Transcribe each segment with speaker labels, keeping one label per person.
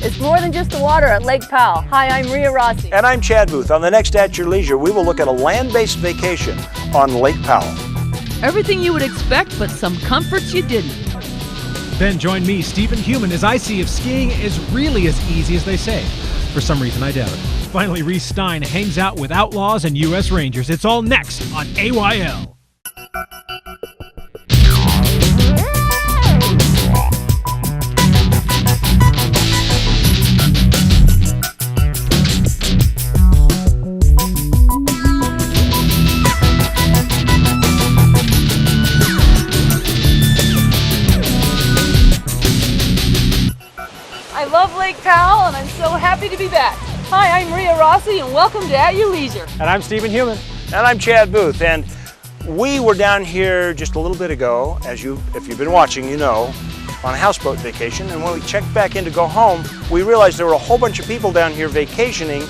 Speaker 1: It's more than just the water at Lake Powell. Hi, I'm Rhea Rossi.
Speaker 2: And I'm Chad Booth. On the next At Your Leisure, we will look at a land-based vacation on Lake Powell.
Speaker 3: Everything you would expect, but some comforts you didn't.
Speaker 4: Then join me, Stephen Human, as I see if skiing is really as easy as they say. For some reason, I doubt it. Finally, Reese Stein hangs out with outlaws and U.S. Rangers. It's all next on AYL.
Speaker 1: I love Lake Powell, and I'm so happy to be back. Hi, I'm Rhea Rossi, and welcome to At Your Leisure.
Speaker 5: And I'm Stephen Human.
Speaker 2: And I'm Chad Booth. And we were down here just a little bit ago, if you've been watching, you know, on a houseboat vacation. And when we checked back in to go home, we realized there were a whole bunch of people down here vacationing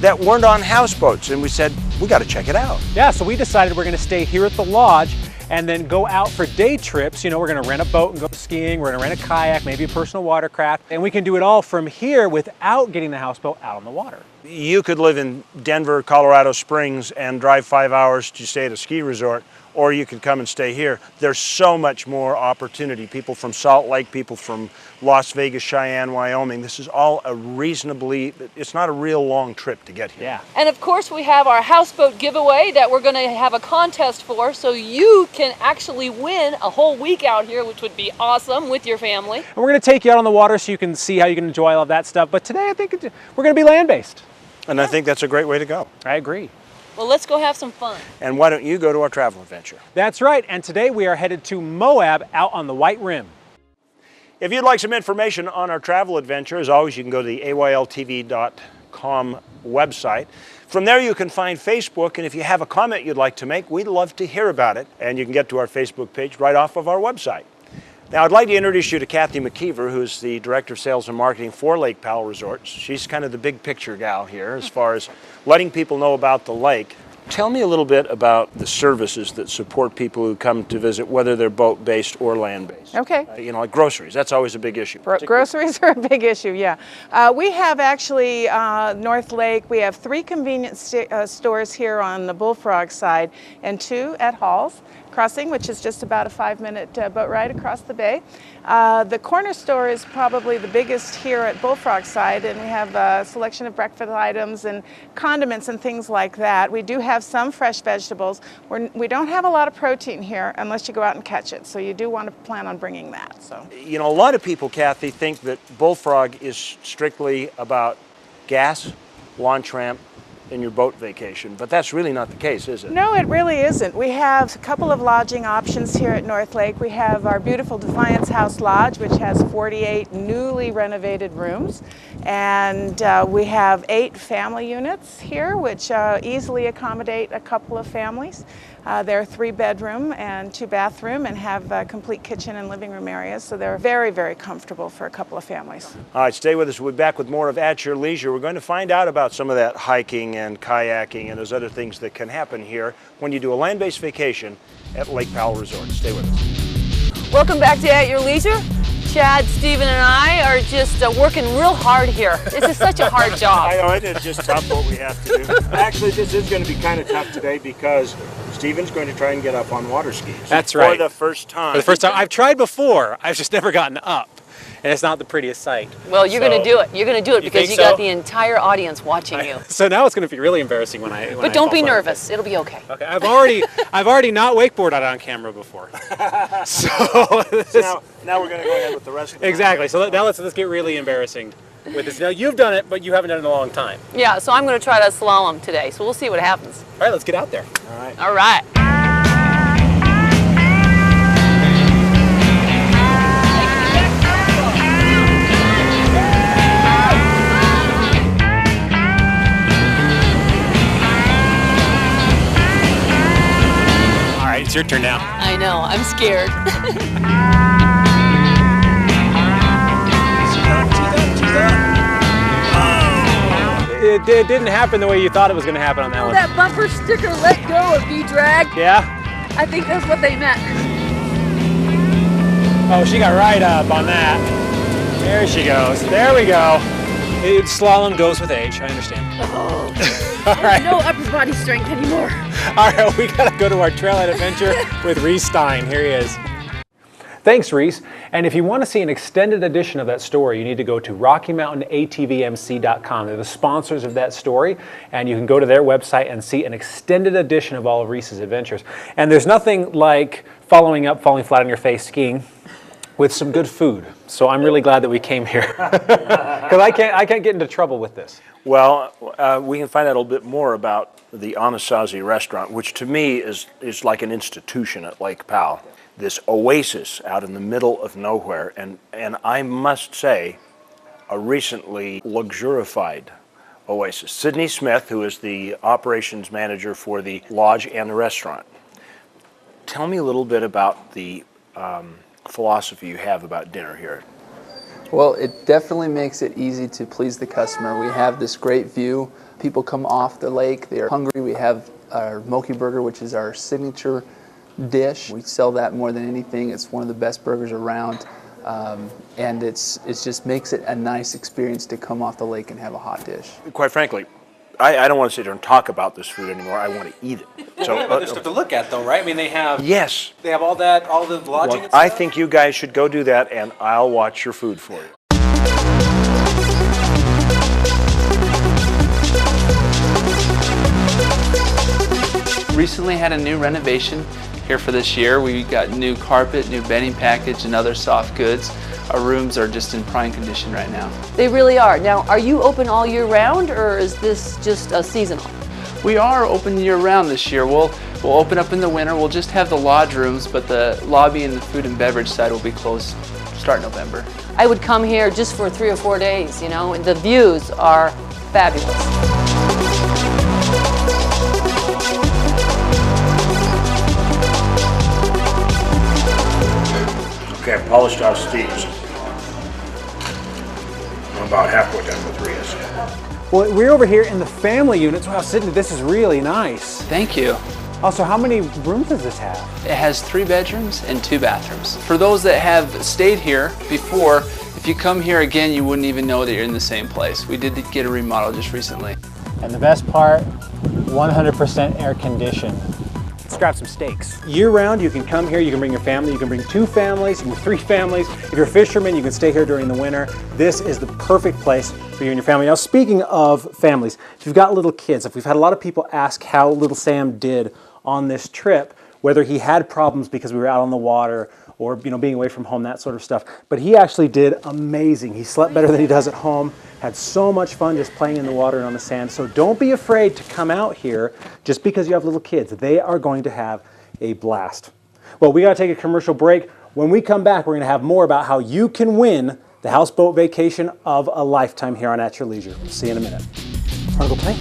Speaker 2: that weren't on houseboats. And we said, we got to check it out.
Speaker 5: Yeah, so we decided we're going to stay here at the lodge and then go out for day trips. You know, we're going to rent a boat and go skiing. We're going to rent a kayak, maybe a personal watercraft. And we can do it all from here without getting the houseboat out on the water.
Speaker 2: You could live in Denver, Colorado Springs and drive 5 hours to stay at a ski resort, or you could come and stay here. There's so much more opportunity. People from Salt Lake, people from Las Vegas, Cheyenne, Wyoming. This is all it's not a real long trip to get here.
Speaker 5: Yeah.
Speaker 1: And of course, we have our houseboat giveaway that we're going to have a contest for, so you can actually win a whole week out here, which would be awesome with your family.
Speaker 5: And we're going to take you out on the water so you can see how you can enjoy all of that stuff. But today, I think we're going to be land-based.
Speaker 2: And I think that's a great way to go.
Speaker 5: I agree.
Speaker 1: Well, let's go have some fun.
Speaker 2: And why don't you go to our travel adventure?
Speaker 5: That's right. And today we are headed to Moab out on the White Rim.
Speaker 2: If you'd like some information on our travel adventure, as always, you can go to the AYLTV.com website. From there, you can find Facebook, and if you have a comment you'd like to make, we'd love to hear about it. And you can get to our Facebook page right off of our website. Now, I'd like to introduce you to Kathy McKeever, who's the Director of Sales and Marketing for Lake Powell Resorts. She's kind of the big picture gal here as far as letting people know about the lake. Tell me a little bit about the services that support people who come to visit, whether they're boat-based or land-based.
Speaker 6: Okay.
Speaker 2: You know, like groceries, that's always a big issue.
Speaker 6: Groceries are a big issue, yeah. We have actually North Lake, we have 3 convenience stores here on the Bullfrog side and 2 at Hall's Crossing, which is just about a 5-minute boat ride across the bay. The corner store is probably the biggest here at Bullfrog side, and we have a selection of breakfast items and condiments and things like that. We do have some fresh vegetables. We don't have a lot of protein here unless you go out and catch it, so you do want to plan on bringing that. So,
Speaker 2: you know, a lot of people, Kathy, think that Bullfrog is strictly about gas, launch ramp, in your boat vacation, but that's really not the case, is it?
Speaker 6: No, it really isn't. We have a couple of lodging options here at North Lake. We have our beautiful Defiance House Lodge, which has 48 newly renovated rooms, and we have 8 family units here, which easily accommodate a couple of families. They're 3-bedroom and 2-bathroom and have complete kitchen and living room areas, so they're very, very comfortable for a couple of families.
Speaker 2: All right, stay with us. We'll be back with more of At Your Leisure. We're going to find out about some of that hiking and kayaking and those other things that can happen here when you do a land-based vacation at Lake Powell Resort. Stay with us.
Speaker 1: Welcome back to At Your Leisure. Chad, Stephen, and I are just working real hard here. This is such a hard job.
Speaker 2: I know, it is just tough what we have to do. Actually, this is going to be kind of tough today because Stephen's going to try and get up on water skis.
Speaker 5: That's right.
Speaker 2: For the first time.
Speaker 5: For the first time. I've tried before. I've just never gotten up. And it's not the prettiest sight.
Speaker 1: Well, you're going to do it. You're going to do it because you
Speaker 5: so?
Speaker 1: got the entire audience watching you.
Speaker 5: So now it's going to be really embarrassing when I.
Speaker 1: But don't be nervous. It'll be okay.
Speaker 5: Okay. I've already not wakeboarded on camera before. So
Speaker 2: now we're going to go ahead with the rest of the
Speaker 5: exactly. So now let's get really embarrassing with this. Now you've done it, but you haven't done it in a long time.
Speaker 1: Yeah. So I'm going to try to slalom today. So we'll see what happens.
Speaker 5: All right. Let's get out there.
Speaker 2: All right.
Speaker 1: All right.
Speaker 5: It's your turn now.
Speaker 1: I know, I'm scared.
Speaker 5: It didn't happen the way you thought it was going to happen on that one.
Speaker 1: That bumper sticker, let go of V-drag.
Speaker 5: Yeah?
Speaker 1: I think that's what they meant.
Speaker 5: Oh, she got right up on that. There she goes. There we go. Slalom goes with age, I understand. All right.
Speaker 3: No upper body strength anymore.
Speaker 5: All right, we gotta go to our trailhead adventure with Reese Stein. Here he is. Thanks, Reese. And if you want to see an extended edition of that story, you need to go to RockyMountainATVMC.com. They're the sponsors of that story, and you can go to their website and see an extended edition of all of Reese's adventures. And there's nothing like following up, falling flat on your face skiing with some good food. So I'm really glad that we came here, because I can't get into trouble with this.
Speaker 2: Well, we can find out a little bit more about the Ahhhh Restaurant, which to me is like an institution at Lake Powell. This oasis out in the middle of nowhere, and I must say, a recently luxurified oasis. Sydney Smith, who is the operations manager for the lodge and the restaurant. Tell me a little bit about the philosophy you have about dinner here.
Speaker 7: Well, it definitely makes it easy to please the customer. We have this great view. People come off the lake, they're hungry. We have our Moki Burger, which is our signature dish. We sell that more than anything. It's one of the best burgers around, and it just makes it a nice experience to come off the lake and have a hot dish.
Speaker 2: Quite frankly, I don't want to sit here and talk about this food anymore. I want to eat it. So
Speaker 5: There's stuff to look at, though, right? I mean, they have
Speaker 2: yes.
Speaker 5: They have all the lodging.
Speaker 2: Well, I think you guys should go do that, and I'll watch your food for you.
Speaker 8: Recently had a new renovation here for this year. We got new carpet, new bedding package, and other soft goods. Our rooms are just in prime condition right now.
Speaker 1: They really are. Now, are you open all year round, or is this just a seasonal?
Speaker 8: We are open year round this year. We'll open up in the winter. We'll just have the lodge rooms, but the lobby and the food and beverage side will be closed start November.
Speaker 1: I would come here just for 3 or 4 days, you know, and the views are fabulous.
Speaker 2: Okay, I've polished off Steve's. I'm about halfway done with Ria's.
Speaker 5: Well, we're over here in the family units. Wow, Sydney, this is really nice.
Speaker 8: Thank you.
Speaker 5: Also, how many rooms does this have?
Speaker 8: It has 3 bedrooms and 2 bathrooms. For those that have stayed here before, if you come here again, you wouldn't even know that you're in the same place. We did get a remodel just recently.
Speaker 5: And the best part, 100% air conditioned. Let's grab some steaks. Year round, you can come here, you can bring your family, you can bring 2 families, you can bring 3 families. If you're a fisherman, you can stay here during the winter. This is the perfect place for you and your family. Now, speaking of families, if you've got little kids, if we've had a lot of people ask how little Sam did on this trip, whether he had problems because we were out on the water or being away from home, that sort of stuff. But he actually did amazing. He slept better than he does at home, had so much fun just playing in the water and on the sand. So don't be afraid to come out here just because you have little kids. They are going to have a blast. Well, we got to take a commercial break. When we come back, we're going to have more about how you can win the houseboat vacation of a lifetime here on At Your Leisure. See you in a minute. Want to go play?